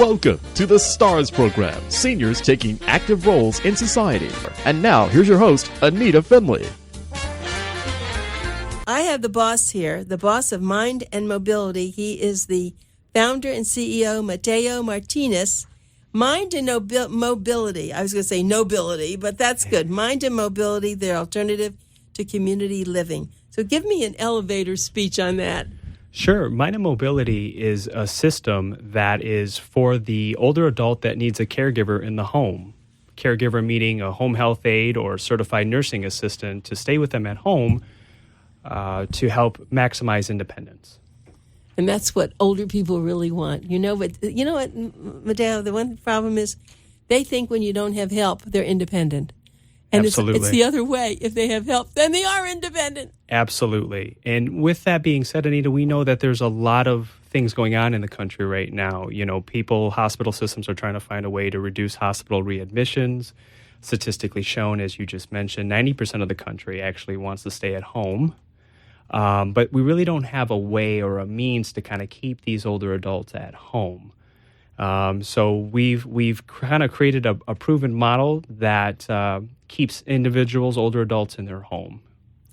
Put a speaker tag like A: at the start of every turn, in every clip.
A: Welcome to the STARS program, seniors taking active roles in society. And now, here's your host, ANITA FINLEY.
B: I have the boss here, the boss of Mind and Mobility. He is the founder and CEO, MATEO Martinez. Mind and Mobility. I was going to say nobility, but that's good. Mind and Mobility, their alternative to community living. So give me an elevator speech on that.
C: Sure. Mind and Mobility is a system that is for the older adult that needs a caregiver in the home. Caregiver meaning a home health aide or certified nursing assistant to stay with them at home to help maximize independence.
B: And that's what older people really want. But you know what, Mateo, the one problem is they think when you don't have help, they're independent. And it's the other way. If they have help, then they are independent.
C: Absolutely. And with that being said, Anita, we know that there's a lot of things going on in the country right now. Hospital systems are trying to find a way to reduce hospital readmissions. Statistically shown, as you just mentioned, 90% of the country actually wants to stay at home. But we really don't have a way or a means to kind of keep these older adults at home. So we've kind of created a proven model that keeps individuals, older adults, in their home.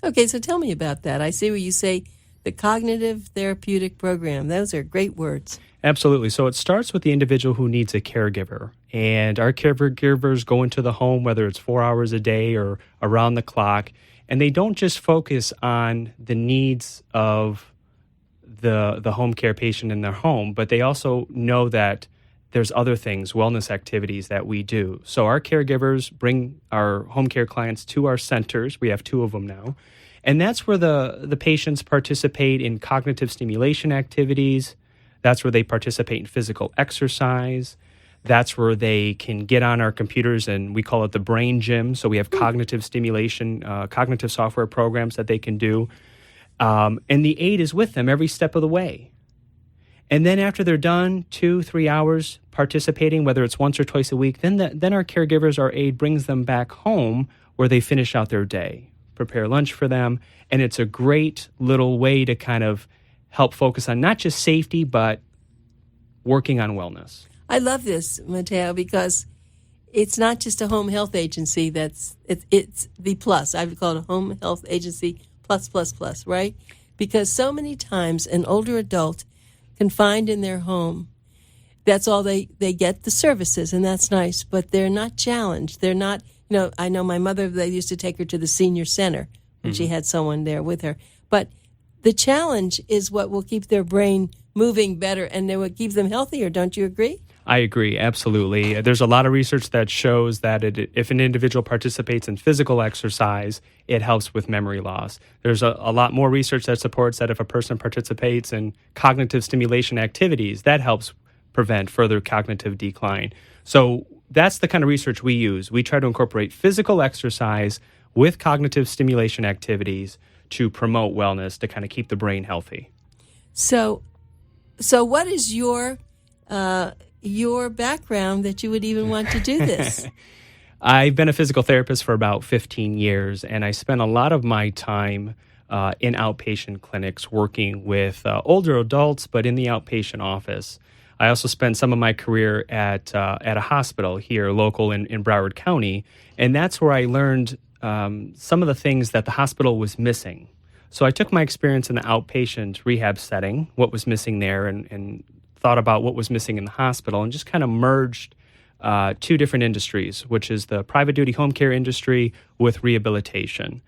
B: Okay, so tell me about that. I see where you say the cognitive therapeutic program. Those are great words.
C: Absolutely. So it starts with the individual who needs a caregiver. And our caregivers go into the home, whether it's 4 hours a day or around the clock. And they don't just focus on the needs of the home care patient in their home, but they also know that there's other things, wellness activities that we do. So our caregivers bring our home care clients to our centers. We have 2 of them now. And that's where the patients participate in cognitive stimulation activities. That's where they participate in physical exercise. That's where they can get on our computers, and we call it the brain gym. So we have cognitive stimulation, cognitive software programs that they can do. And the aide is with them every step of the way. And then after they're done, 2-3 hours participating, whether it's once or twice a week, then our caregivers, our aide, brings them back home where they finish out their day, prepare lunch for them. And it's a great little way to kind of help focus on not just safety, but working on wellness.
B: I love this, Mateo, because it's not just a home health agency. It's the plus. I would call it a home health agency plus, right? Because so many times an older adult confined in their home, that's all they get, the services, and that's nice, but they're not challenged. They're not, I know my mother, they used to take her to the senior center when she had someone there with her. But the challenge is what will keep their brain moving better and what keeps them healthier. Don't you agree?
C: I agree, absolutely. There's a lot of research that shows that if an individual participates in physical exercise, it helps with memory loss. There's a lot more research that supports that if a person participates in cognitive stimulation activities, that helps prevent further cognitive decline. So that's the kind of research we use. We try to incorporate physical exercise with cognitive stimulation activities to promote wellness, to kind of keep the brain healthy.
B: So what is your background that you would even want to do this?
C: I've been a physical therapist for about 15 years, and I spent a lot of my time in outpatient clinics working with older adults, but in the outpatient office. I also spent some of my career at a hospital here, local in Broward County, and that's where I learned some of the things that the hospital was missing. So I took my experience in the outpatient rehab setting, what was missing there, and thought about what was missing in the hospital, and just kind of merged 2 different industries, which is the private duty home care industry with rehabilitation.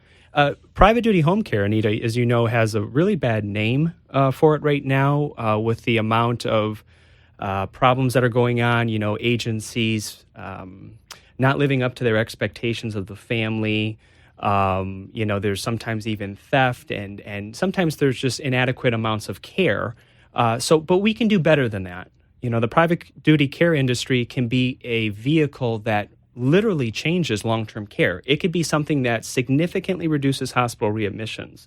C: Private duty home care, Anita, as you know, has a really bad name for it right now with the amount of problems that are going on, agencies not living up to their expectations of the family. There's sometimes even theft, and sometimes there's just inadequate amounts of care. But we can do better than that. The private duty care industry can be a vehicle that literally changes long-term care. It could be something that significantly reduces hospital readmissions.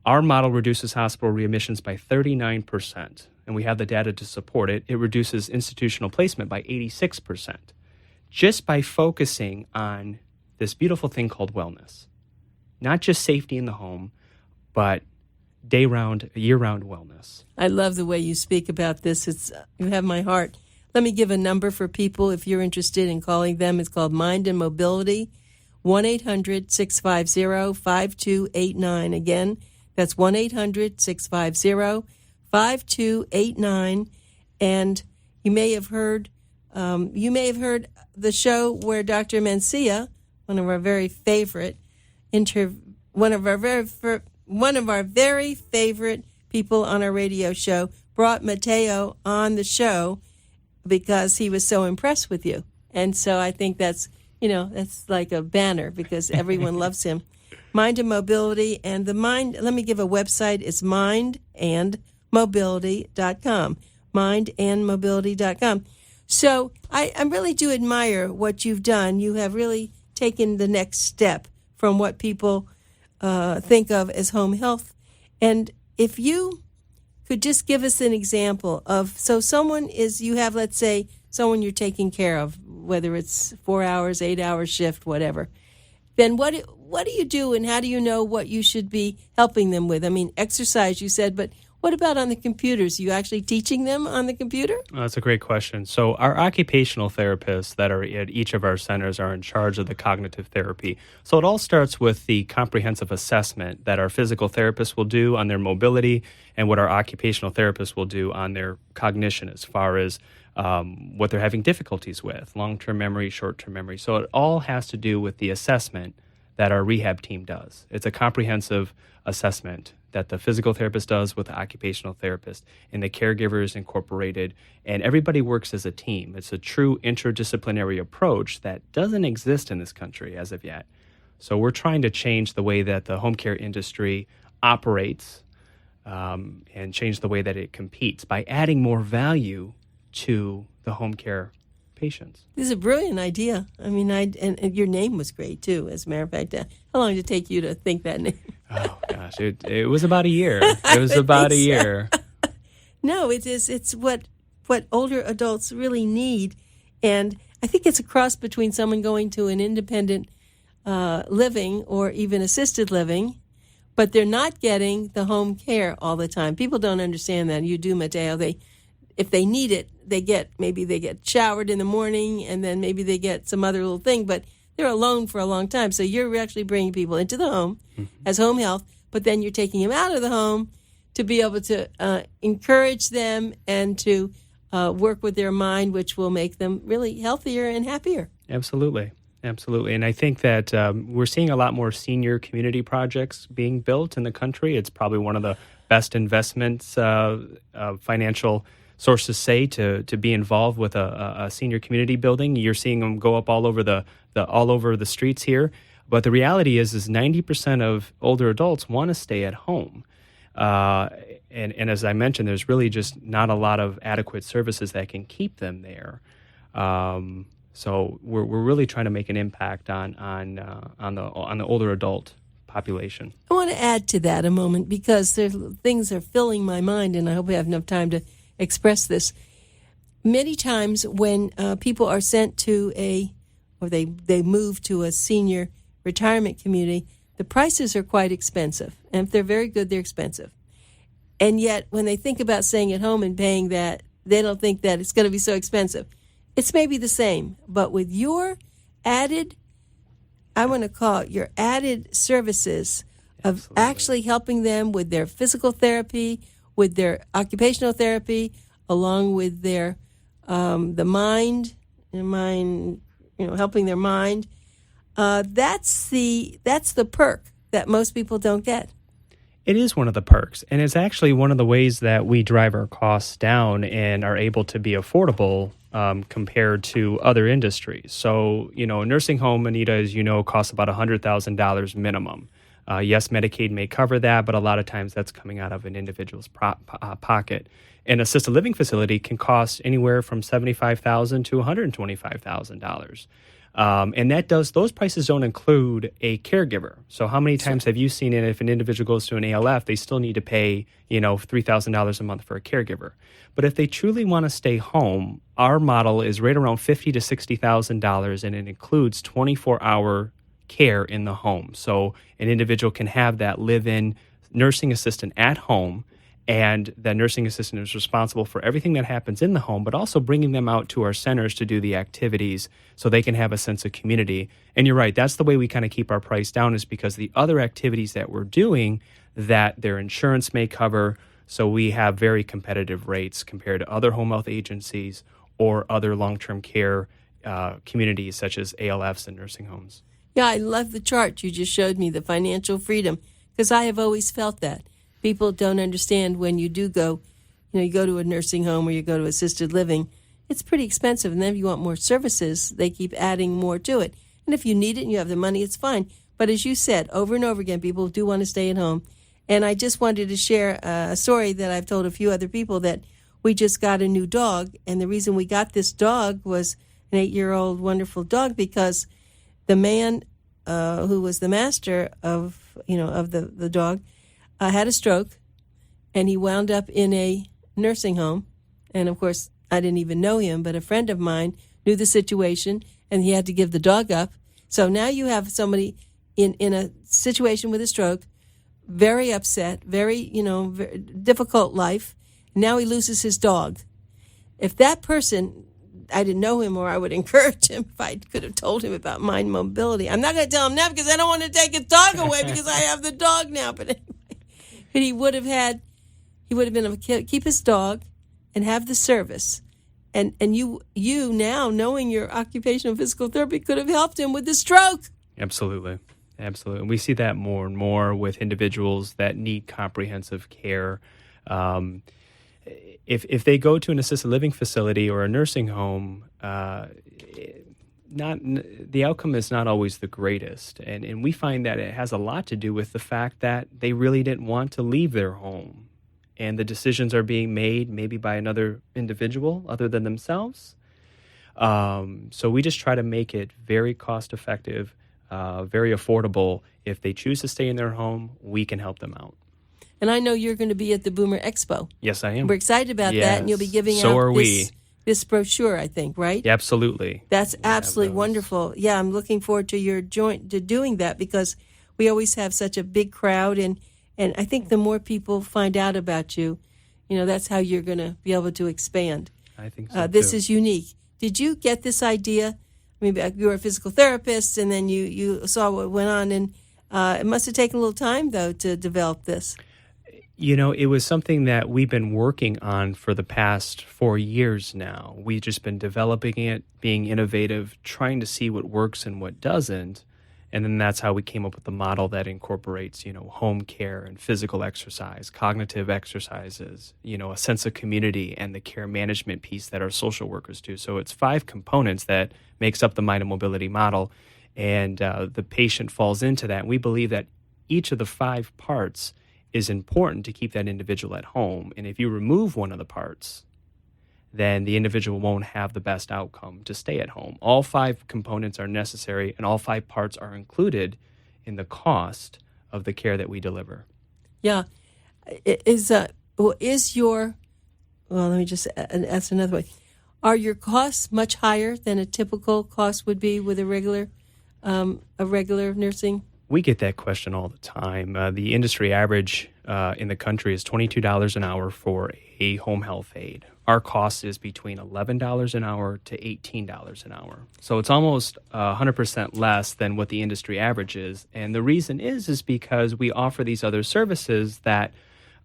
C: Our model reduces hospital readmissions by 39%, and we have the data to support it. It reduces institutional placement by 86%, just by focusing on this beautiful thing called wellness. Not just safety in the home, but year-round wellness.
B: I love the way you speak about this. You have my heart. Let me give a number for people if you're interested in calling them. It's called Mind and Mobility, 1-800-650-5289. Again, that's 1-800-650-5289. And you may have heard the show where Dr. Mencia, one of our very favorite people on our radio show, brought Mateo on the show because he was so impressed with you. And so I think that's like a banner because everyone loves him. Mind and Mobility, and the Mind, let me give a website. It's mindandmobility.com. Mindandmobility.com. So I really do admire what you've done. You have really taken the next step from what people think of as home health. And if you could just give us an example of, so you have, let's say, someone you're taking care of, whether it's 4 hours, 8 hour shift, whatever, then what do you do and how do you know what you should be helping them with? I mean, exercise, you said, but what about on the computers? Are you actually teaching them on the computer?
C: That's a great question. So our occupational therapists that are at each of our centers are in charge of the cognitive therapy. So it all starts with the comprehensive assessment that our physical therapists will do on their mobility and what our occupational therapists will do on their cognition as far as what they're having difficulties with, long-term memory, short-term memory. So it all has to do with the assessment that our rehab team does. It's a comprehensive assessment that the physical therapist does with the occupational therapist, and the caregiver is incorporated, and everybody works as a team. It's a true interdisciplinary approach that doesn't exist in this country as of yet. So we're trying to change the way that the home care industry operates and change the way that it competes by adding more value to the home care patients.
B: This is a brilliant idea. I mean, and your name was great, too, as a matter of fact. How long did it take you to think that name?
C: Oh, gosh, it was about a year. It was about a year.
B: No, it's what older adults really need. And I think it's a cross between someone going to an independent living or even assisted living, but they're not getting the home care all the time. People don't understand that. You do, Mateo. If they need it, they get showered in the morning, and then maybe they get some other little thing, but they're alone for a long time. So you're actually bringing people into the home as home health, but then you're taking them out of the home to be able to encourage them and to work with their mind, which will make them really healthier and happier.
C: Absolutely. And I think that we're seeing a lot more senior community projects being built in the country. It's probably one of the best investments financial sources say to be involved with a senior community building. You're seeing them go up all over the streets here. But the reality is 90% of older adults want to stay at home. And as I mentioned, there's really just not a lot of adequate services that can keep them there. So we're really trying to make an impact on the older adult population.
B: I want to add to that a moment because things are filling my mind, and I hope we have enough time to express this. Many times when people are sent to they move to a senior retirement community, the prices are quite expensive. And if they're very good, they're expensive. And yet when they think about staying at home and paying that, they don't think that it's going to be so expensive. It's maybe the same, but with your added, I want to call it your added services of
C: Absolutely.
B: Actually helping them with their physical therapy, with their occupational therapy, along with their the mind, helping their mind. That's the perk that most people don't get.
C: It is one of the perks, and it's actually one of the ways that we drive our costs down and are able to be affordable compared to other industries. So, a nursing home, Anita, as you know, costs about $100,000 minimum. Yes, Medicaid may cover that, but a lot of times that's coming out of an individual's pocket. An assisted living facility can cost anywhere from $75,000 to $125,000. And those prices don't include a caregiver. So how many times have you seen it if an individual goes to an ALF, they still need to pay, $3,000 a month for a caregiver. But if they truly want to stay home, our model is right around $50,000 to $60,000, and it includes 24-hour care in the home. So an individual can have that live-in nursing assistant at home And the nursing assistant is responsible for everything that happens in the home, but also bringing them out to our centers to do the activities so they can have a sense of community. And you're right, that's the way we kind of keep our price down, is because the other activities that we're doing that their insurance may cover, so we have very competitive rates compared to other home health agencies or other long-term care communities such as ALFs and nursing homes.
B: Yeah, I love the chart you just showed me, the financial freedom, because I have always felt that. People don't understand when you do go, you go to a nursing home or you go to assisted living, it's pretty expensive. And then if you want more services, they keep adding more to it. And if you need it and you have the money, it's fine. But as you said, over and over again, people do want to stay at home. And I just wanted to share a story that I've told a few other people, that we just got a new dog. And the reason we got this dog was an 8-year-old wonderful dog, because the man who was the master of the dog had a stroke, and he wound up in a nursing home. And of course, I didn't even know him, but a friend of mine knew the situation, and he had to give the dog up. So now you have somebody in a situation with a stroke, very upset, very difficult life. Now he loses his dog. If that person, I didn't know him, or I would encourage him if I could have told him about mind mobility. I'm not going to tell him now because I don't want to take his dog away because I have the dog now. But anyway, he would have been able to keep his dog and have the service. And you now, knowing your occupational physical therapy, could have helped him with the stroke.
C: Absolutely. Absolutely. We see that more and more with individuals that need comprehensive care. If they go to an assisted living facility or a nursing home, the outcome is not always the greatest. And we find that it has a lot to do with the fact that they really didn't want to leave their home. And the decisions are being made maybe by another individual other than themselves. So we just try to make it very cost effective, very affordable. If they choose to stay in their home, we can help them out.
B: And I know you're going to be at the Boomer Expo.
C: Yes, I am.
B: We're excited about that, and you'll be giving out this brochure, I think, right?
C: Yeah, absolutely.
B: That's absolutely wonderful. Yeah, I'm looking forward to doing that, because we always have such a big crowd, and I think the more people find out about you, that's how you're going to be able to expand.
C: I think so,
B: This
C: too.
B: is unique. Did you get this idea? I mean, you were a physical therapist, and then you saw what went on, and it must have taken a little time, though, to develop this.
C: It was something that we've been working on for the past 4 years now. We've just been developing it, being innovative, trying to see what works and what doesn't. And then that's how we came up with the model that incorporates, home care and physical exercise, cognitive exercises, a sense of community, and the care management piece that our social workers do. So it's 5 components that makes up the Mind and Mobility model. And the patient falls into that. And we believe that each of the 5 parts is important to keep that individual at home. And if you remove one of the parts, then the individual won't have the best outcome to stay at home. All 5 components are necessary, and all 5 parts are included in the cost of the care that we deliver.
B: Yeah. Let me just ask another way. Are your costs much higher than a typical cost would be with a regular nursing?
C: We get that question all the time. The industry average in the country is $22 an hour for a home health aide. Our cost is between $11 an hour to $18 an hour. So it's almost 100% less than what the industry average is. And the reason is because we offer these other services that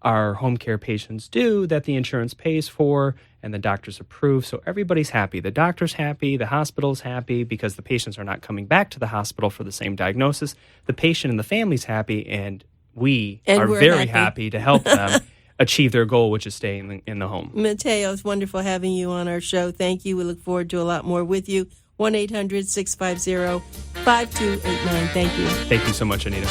C: our home care patients do, that the insurance pays for and the doctors approve. So everybody's happy. The doctor's happy, the hospital's happy, because the patients are not coming back to the hospital for the same diagnosis. The patient and the family's happy, and we're very happy to help them achieve their goal, which is staying in the home.
B: Mateo, it's wonderful having you on our show. Thank you. We look forward to a lot more with you. 1-800-650-5289. Thank you.
C: Thank you so much, Anita.